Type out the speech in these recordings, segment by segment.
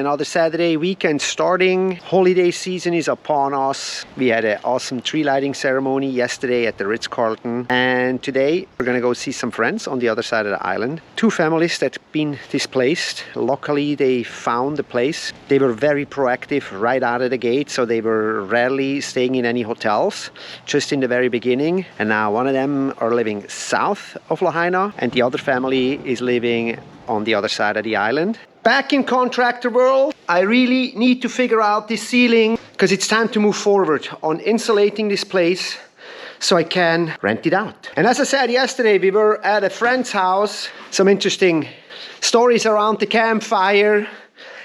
Another Saturday weekend starting. Holiday season is upon us. We had an awesome tree lighting ceremony yesterday at the Ritz-Carlton. And today we're gonna go see some friends on the other side of the island. Two families that been displaced. Luckily they found the place. They were very proactive right out of the gate, so they were rarely staying in any hotels, just in the very beginning. And now one of them are living south of Lahaina and the other family is living on the other side of the island. Back in contractor world, I really need to figure out this ceiling because it's time to move forward on insulating this place so I can rent it out. And as I said yesterday, we were at a friend's house. Some interesting stories around the campfire.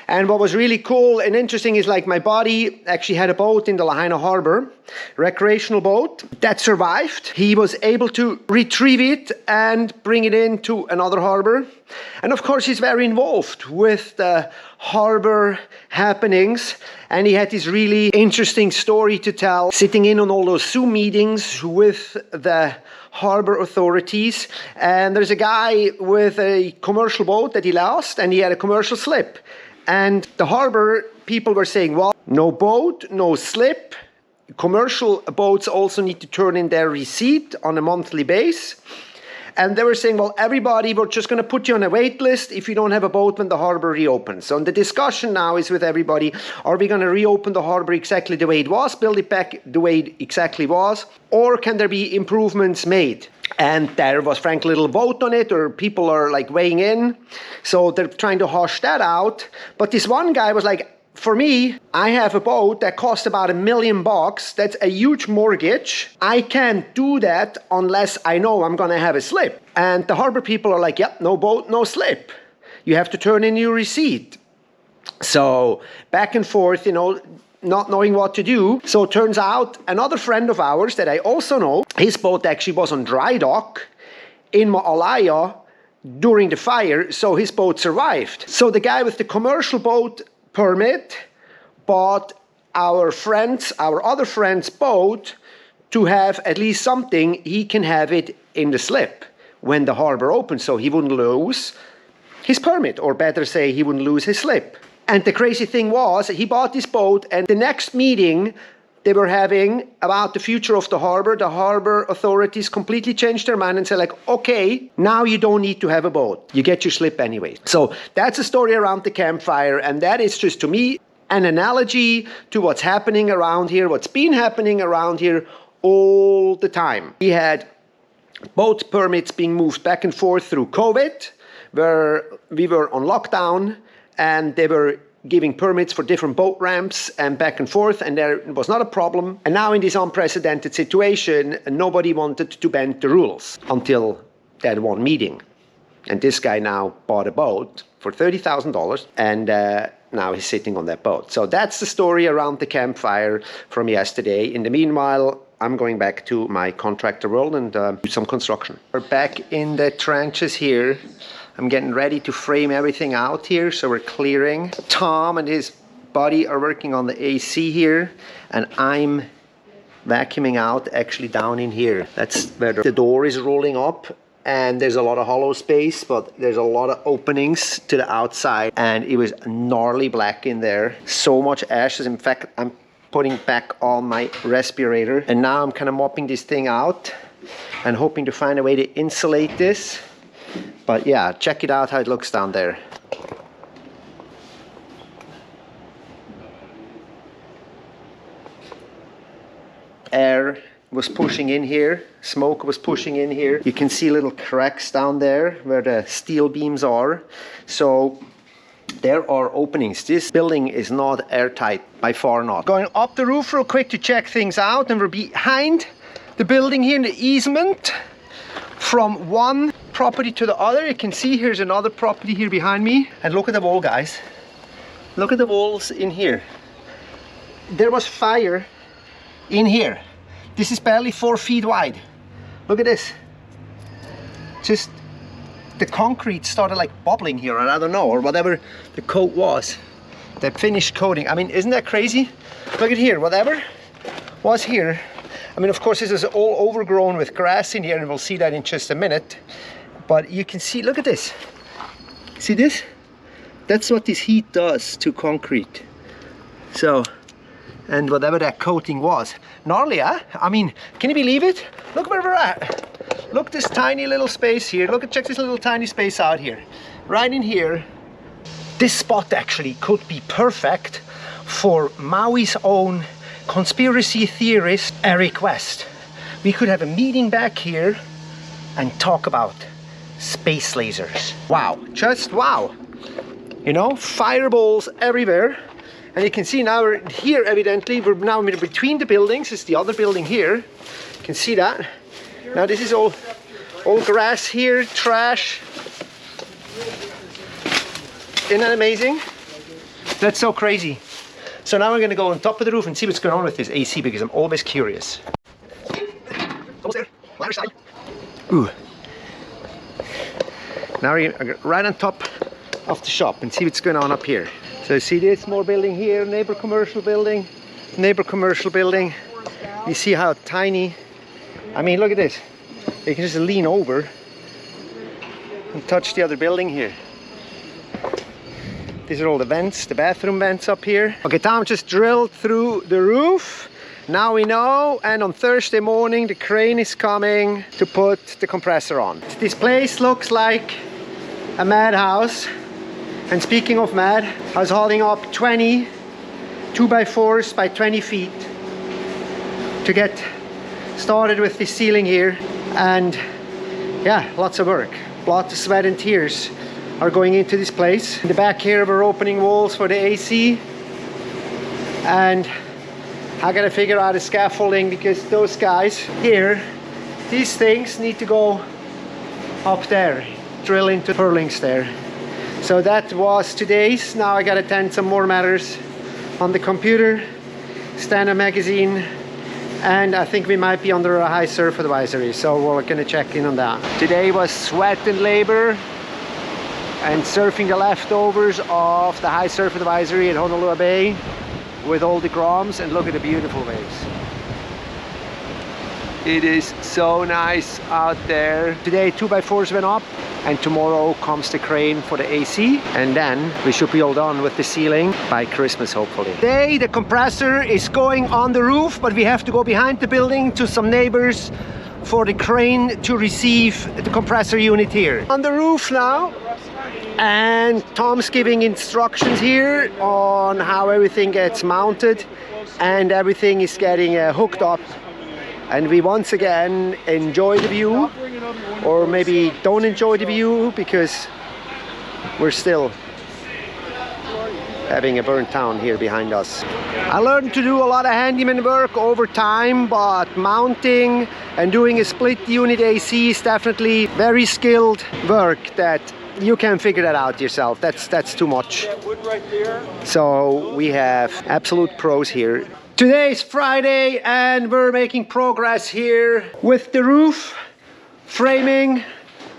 And what was really cool and interesting is like my buddy actually had a boat in the Lahaina Harbor, recreational boat, that survived. He was able to retrieve it and bring it into another harbor. And of course he's very involved with the harbor happenings. And he had this really interesting story to tell, sitting in on all those Zoom meetings with the harbor authorities. And there's a guy with a commercial boat that he lost and he had a commercial slip. And the harbor people were saying, well, no boat, no slip. Commercial boats also need to turn in their receipt on a monthly basis. And they were saying, well, everybody, we're just going to put you on a wait list if you don't have a boat when the harbor reopens. So the discussion now is with everybody, are we going to reopen the harbor exactly the way it was, build it back the way it exactly was, or can there be improvements made? And there was frankly a little vote on it, or people are like weighing in. So they're trying to hash that out. But this one guy was like, for me, I have a boat that costs about $1 million. That's a huge mortgage. I can't do that unless I know I'm going to have a slip. And the harbor people are like, yep, no boat, no slip. You have to turn in your receipt. So back and forth, you know, not knowing what to do. So it turns out another friend of ours that I also know, his boat actually was on dry dock in Ma'alaya during the fire, so his boat survived. So the guy with the commercial boat permit bought our other friend's boat to have at least something. He can have it in the slip when the harbor opens, so he wouldn't lose his permit, or better say he wouldn't lose his slip. And the crazy thing was, he bought this boat, and the next meeting they were having about the future of the harbor authorities completely changed their mind and said like, okay, now you don't need to have a boat. You get your slip anyway. So that's a story around the campfire, and that is just, to me, an analogy to what's happening around here, what's been happening around here all the time. We had boat permits being moved back and forth through COVID, where we were on lockdown, and they were giving permits for different boat ramps and back and forth, and there was not a problem. And now in this unprecedented situation, nobody wanted to bend the rules until that one meeting. And this guy now bought a boat for $30,000, and now he's sitting on that boat. So that's the story around the campfire from yesterday. In the meanwhile, I'm going back to my contractor world and do some construction. We're back in the trenches here. I'm getting ready to frame everything out here, so we're clearing. Tom and his buddy are working on the AC here, and I'm vacuuming out actually down in here. That's where the door is rolling up, and there's a lot of hollow space, but there's a lot of openings to the outside, and it was gnarly black in there. So much ashes. In fact, I'm putting back on my respirator, and now I'm kind of mopping this thing out and hoping to find a way to insulate this. But yeah, check it out how it looks down there. Air was pushing in here, smoke was pushing in here. You can see little cracks down there where the steel beams are. So there are openings. This building is not airtight, by far not. Going up the roof real quick to check things out, and we're behind the building here in the easement. From one property to the other, you can see here's another property here behind me. And look at the wall, guys. Look at the walls in here. There was fire in here. This is barely 4 feet wide. Look at this. Just the concrete started like bubbling here, and I don't know, or whatever the coat was. The finished coating. I mean, isn't that crazy? Look at here, whatever was here. I mean, of course, this is all overgrown with grass in here, and we'll see that in just a minute. But you can see, look at this. See this? That's what this heat does to concrete. So, and whatever that coating was. Gnarly, huh? I mean, can you believe it? Look where we're at. Look this tiny little space here. Look, check this little tiny space out here. Right in here. This spot actually could be perfect for Maui's own conspiracy theorist, Eric West. We could have a meeting back here and talk about space lasers. Wow, just wow. You know, fireballs everywhere. And you can see now we're here, evidently. We're now between the buildings. It's the other building here. You can see that. Now this is all grass here, trash. Isn't that amazing? That's so crazy. So now we're gonna go on top of the roof and see what's going on with this AC because I'm always curious. Almost there, ladder side. Ooh. Now we're right on top of the shop and see what's going on up here. So see this more building here, neighbor commercial building, neighbor commercial building. You see how tiny, I mean look at this. You can just lean over and touch the other building here. These are all the vents, the bathroom vents up here. Okay, Tom just drilled through the roof. Now we know, and on Thursday morning the crane is coming to put the compressor on. This place looks like a madhouse. And speaking of mad, I was hauling up 20 2x4s by 20 feet to get started with this ceiling here. And yeah, lots of work. Lots of sweat and tears are going into this place. In the back here we're opening walls for the AC. And I gotta figure out a scaffolding because those guys here, these things need to go up there, drill into purlins there. So that was today's. Now I gotta attend some more matters on the computer, stand-up magazine, and I think we might be under a high surf advisory, so we're gonna check in on that. Today was sweat and labor and surfing the leftovers of the high surf advisory at Honolulu Bay with all the groms, and look at the beautiful waves. It is so nice out there. Today 2x4s went up and tomorrow comes the crane for the AC, and then we should be all done with the ceiling by Christmas hopefully. Today the compressor is going on the roof, but we have to go behind the building to some neighbors for the crane to receive the compressor unit here. On the roof now, and Tom's giving instructions here on how everything gets mounted and everything is getting hooked up. And we once again enjoy the view, or maybe don't enjoy the view because we're still having a burnt town here behind us. I learned to do a lot of handyman work over time, but mounting and doing a split unit AC is definitely very skilled work that you can figure that out yourself. That's too much. So we have absolute pros here. Today's Friday and we're making progress here with the roof. Framing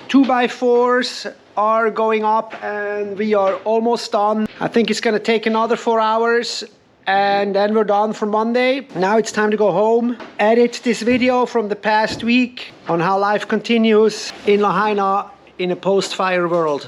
2x4s are going up and we are almost done. I think it's gonna take another 4 hours and then we're done for Monday. Now it's time to go home, edit this video from the past week on how life continues in Lahaina in a post-fire world.